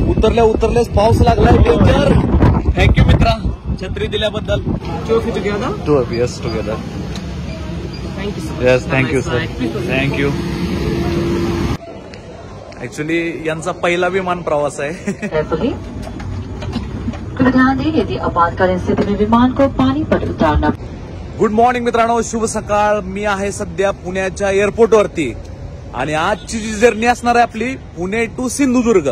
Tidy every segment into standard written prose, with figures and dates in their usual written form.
उतरल्याच पाऊस लागलाय danger. Thank you मित्रा छत्री दिल्याबद्दल. Two of yes together. Yes thank you sir. Thank you. Actually यांचा पहिला विमान प्रवास आहे. ध्यान दें यदि आपातकालीन स्थिति में विमान को पानी पर उतारना. गुड मॉर्निंग मित्रांनो, शुभ सकाळ. मी आहे सध्या पुण्याच्या एअरपोर्टवरती आणि आजची जी जर्नी असणार आहे आपली पुणे टू सिंधुदुर्ग.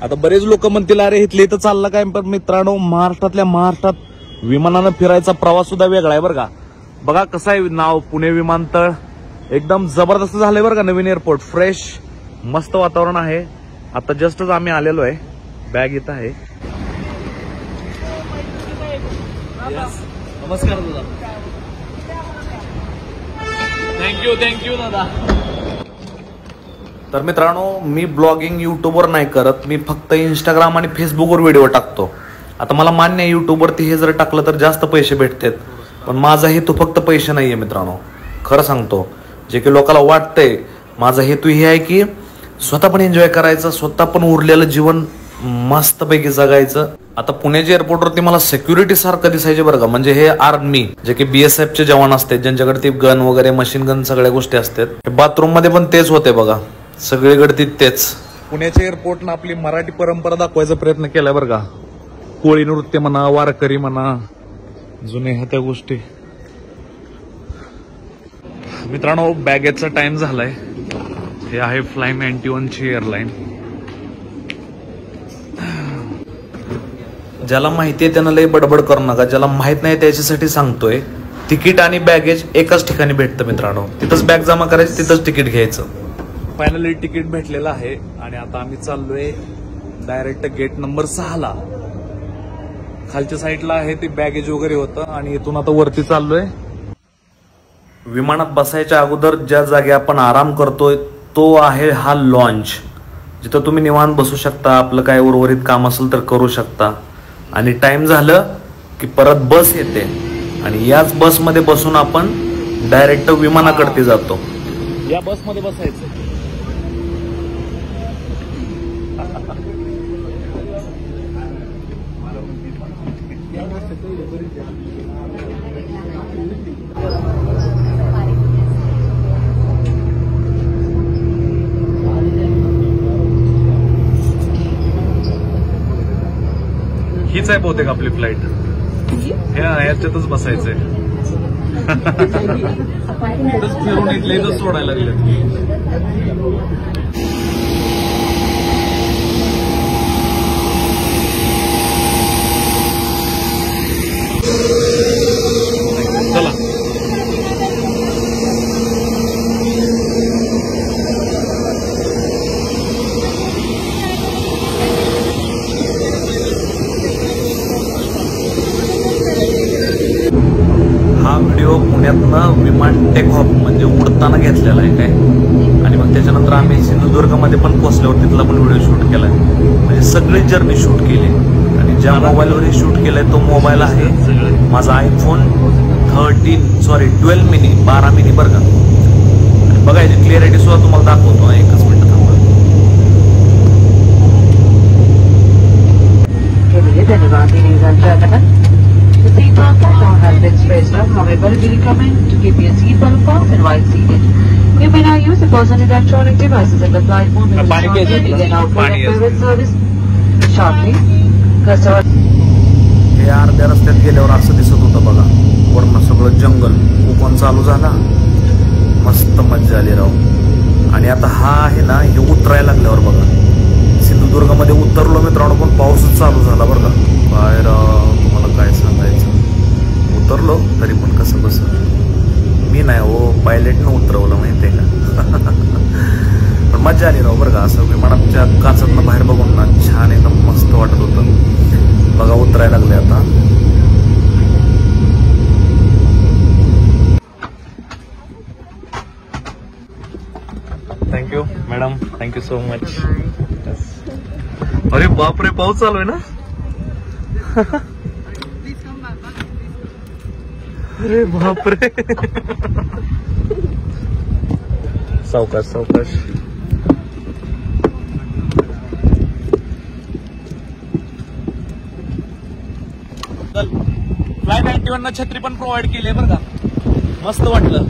आता बरेच लोक म्हणतील अरे इथले इथं चाललं काय, पण मित्रांनो महाराष्ट्रातल्या महाराष्ट्रात विमानानं फिरायचा प्रवास सुद्धा वेगळा आहे बरं का. बघा कसं आहे नाव पुणे विमानतळ, एकदम जबरदस्त झालंय बरं का. नवीन एअरपोर्ट, फ्रेश मस्त वातावरण आहे. आता जस्टच आम्ही आलेलो आहे. बॅग इथं आहे. नमस्कार दादा. थँक्यू दादा. तर मित्रांनो मी ब्लॉगिंग युट्यूबवर नाही करत, मी फक्त इंस्टाग्राम आणि फेसबुकवर व्हिडिओ टाकतो. आता मला मान्य आहे युट्यूबवरती हे जर टाकलं तर जास्त पैसे भेटतात, पण माझा हेतू फक्त पैसे नाहीये मित्रांनो. खरं सांगतो, जे की लोकांना वाटतंय माझा हेतू हे आहे की स्वतः पण एन्जॉय करायचं, स्वतः पण उरलेलं जीवन मस्तपैकी जगायचं. आता पुण्याच्या एअरपोर्टवरती मला सिक्युरिटी सारखं दिसायचे बरं का. म्हणजे हे आर्मी जे की BSFचे जवान असतात, ज्यांच्याकडे ती गन वगैरे मशीन गन सगळ्या गोष्टी असतात. बाथरूम मध्ये पण तेच होते बघा, सगळीकडे तेच. पुण्याच्या एअरपोर्टनं आपली मराठी परंपरा दाखवायचा प्रयत्न केलाय बरं का. कोळी नृत्य म्हणा, वारकरी म्हणा, जुने ह्या त्या गोष्टी. मित्रांनो बॅगेजचा टाइम झालाय. हे आहे फ्लाय 91 ची एअरलाईन. ज्याला माहितीये त्यानं लय बडबड करू नका, ज्याला माहित नाही त्याच्यासाठी सांगतोय. तिकीट आणि बॅगेज एकाच ठिकाणी भेटतं मित्रांनो. तिथंच बॅग जमा करायची, तिथंच तिकीट घ्यायचं. फायनली तिकीट भेटलेलं आहे आणि आता आम्ही चाललोय डायरेक्ट गेट नंबर 6 ला. खालच्या साईडला आहे ते बॅगेज वगैरे होतं आणि इथून आता वरती चाललोय. विमानात बसायच्या अगोदर ज्या जागी आपण आराम करतोय तो आहे हा लॉन्च, जिथं तुम्ही निवांत बसू शकता, आपलं काय उर्वरित काम असेल तर करू शकता. आणि टाइम झालं की परत बस येते आणि याच बसमध्ये बसून आपण डायरेक्ट विमानाकडे जातो. या बसमध्ये बसायचं. हीच आहे बहुतेक आपली फ्लाईट. याच्यातच बसायचंय. फिरून इथलं सोडायला लागले. चला हा व्हिडिओ पुण्यातनं विमान टेक ऑफ म्हणजे उडताना घेतलेला आहे काय. आणि मग त्याच्यानंतर आम्ही सिंधुदुर्गमध्ये पण पोहोचल्यावर तिथला पण व्हिडिओ शूट केलाय. म्हणजे सगळी जर्नी शूट केली. आणि ज्या मोबाईलवर शूट केलाय तो मोबाईल आहे माझा आयफोन 12 मिनी 12 मिनी बरं का. आणि बघा याची क्लिअरिटी सुद्धा तुम्हाला दाखवतो. एकच मिनिट थांबा. The seatbelt button has been raised up. However, we recommend to keep your seatbelt fastened while seated. You may now use the person electronic devices in the flight mode. Private service shortly. हे अर्ध्या रस्त्यात गेल्यावर असं दिसत होतं बघा. वरनं सगळं जंगल कोकण चालू झाला. मस्त मज्जा आली राव. आणि आता हा आहे ना हे उतरायला लागल्यावर बघा सिंधुदुर्गमध्ये उतरलो मित्रांनो, पण पाऊसच चालू झाला बरं का. बाहेर तुम्हाला काय सांगायचं. उतरलो तरी पण कसं बसं मी नाही हो, पायलटनं उतरवलं माहितीये का. पण मज्जा आली राव बरं का. असं विमानाच्या काचातनं बाहेर बघून ना छान एकदम मस्त वाटत होतं. बघा उतरायला लागले आता. Thank you madam, thank you so much. अरे बापरे पाऊस चालू आहे ना. अरे बापरे. सावकाश सावकाश. त्याबद्दल. फ्लाय 91 छत्री पण प्रोव्हाइड केली आहे बरं का, मस्त वाटलं.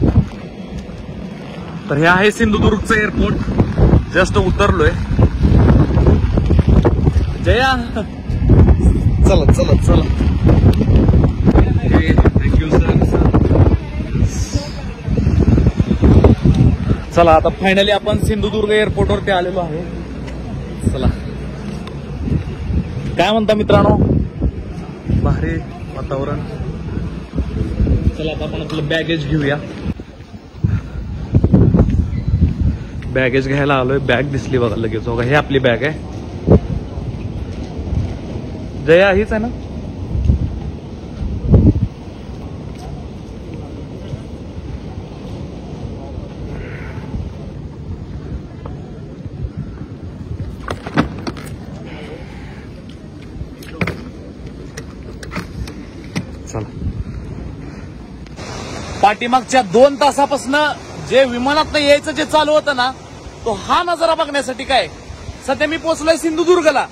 तर हे आहे सिंधुदुर्गचं एअरपोर्ट. जस्ट उतरलोय. जया चला चला चला. Thank you sir. चला आता फायनली आपण सिंधुदुर्ग एअरपोर्टवरती आलेलो आहे. चला काय म्हणता मित्रांनो, भारी वातावरण. चला आता आपण आपलं बॅगेज घेऊया. बॅगेज घ्यायला आलोय. बॅग दिसली बघा लगेच. बघा हे आपली बॅग आहे. जया हीच आहे ना. चला. पाठीमागच्या 2 तासापासून जे विमानात यायचं जे चालू होतं ना, तो हा नजारा बघण्यासाठी काय. सध्या मी पोहोचलोय सिंधुदुर्गला.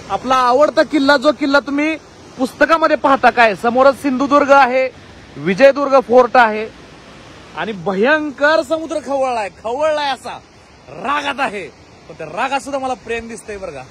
आपला आवडता किल्ला, जो किल्ला तुम्ही पुस्तकामध्ये पाहता. काय समोरच सिंधुदुर्ग आहे, विजयदुर्ग फोर्ट आहे आणि भयंकर समुद्र खवळलाय. खवळलाय असा रागात आहे, पण त्या रागात सुद्धा मला प्रेम दिसतंय बरं का.